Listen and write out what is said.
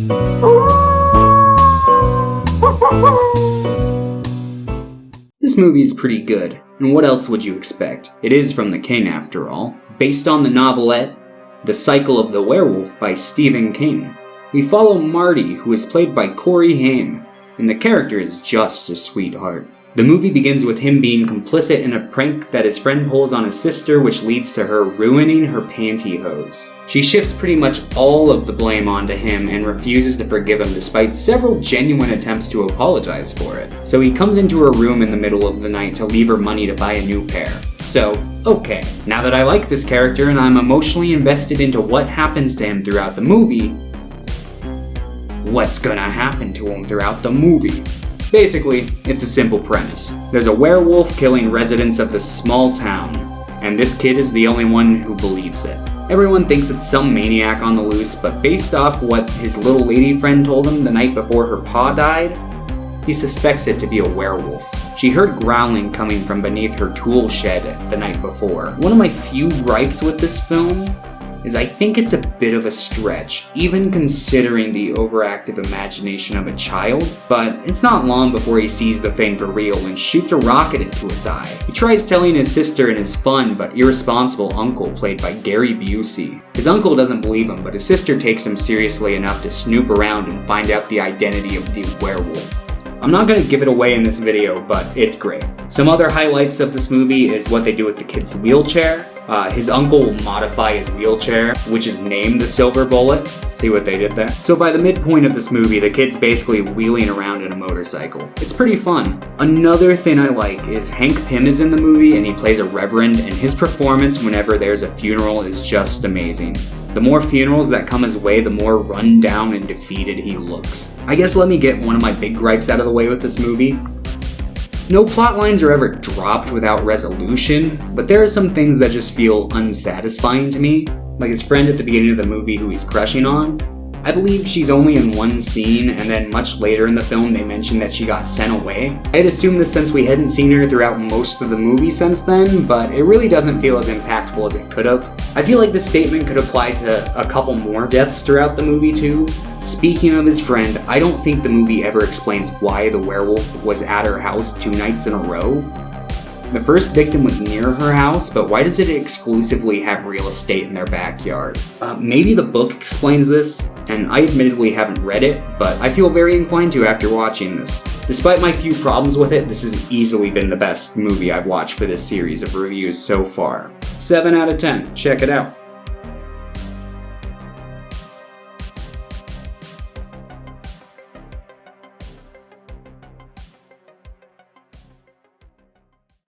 This movie is pretty good, and what else would you expect? It is from The King, after all. Based on the novelette, The Cycle of the Werewolf by Stephen King. We follow Marty, who is played by Corey Haim, and the character is just a sweetheart. The movie begins with him being complicit in a prank that his friend pulls on his sister, which leads to her ruining her pantyhose. She shifts pretty much all of the blame onto him and refuses to forgive him despite several genuine attempts to apologize for it. So he comes into her room in the middle of the night to leave her money to buy a new pair. So, okay, now that I like this character and I'm emotionally invested into what happens to him throughout the movie, what's gonna happen to him throughout the movie? Basically, it's a simple premise. There's a werewolf killing residents of this small town, and this kid is the only one who believes it. Everyone thinks it's some maniac on the loose, but based off what his little lady friend told him the night before her pa died, he suspects it to be a werewolf. She heard growling coming from beneath her tool shed the night before. One of my few gripes with this film is I think it's a bit of a stretch, even considering the overactive imagination of a child, but it's not long before he sees the thing for real and shoots a rocket into its eye. He tries telling his sister and his fun but irresponsible uncle, played by Gary Busey. His uncle doesn't believe him, but his sister takes him seriously enough to snoop around and find out the identity of the werewolf. I'm not going to give it away in this video, but it's great. Some other highlights of this movie is what they do with the kid's wheelchair. His uncle will modify his wheelchair, which is named the Silver Bullet. See what they did there? So by the midpoint of this movie, the kid's basically wheeling around in a motorcycle. It's pretty fun. Another thing I like is Hank Pym is in the movie and he plays a reverend, and his performance whenever there's a funeral is just amazing. The more funerals that come his way, the more run down and defeated he looks. I guess let me get one of my big gripes out of the way with this movie. No plot lines are ever dropped without resolution, but there are some things that just feel unsatisfying to me, like his friend at the beginning of the movie who he's crushing on. I believe she's only in one scene, and then much later in the film they mention that she got sent away. I had assumed this since we hadn't seen her throughout most of the movie since then, but it really doesn't feel as impactful as it could have. I feel like this statement could apply to a couple more deaths throughout the movie too. Speaking of his friend, I don't think the movie ever explains why the werewolf was at her house 2 nights in a row. The first victim was near her house, but why does it exclusively have real estate in their backyard? Maybe the book explains this, and I admittedly haven't read it, but I feel very inclined to after watching this. Despite my few problems with it, this has easily been the best movie I've watched for this series of reviews so far. 7 out of 10. Check it out.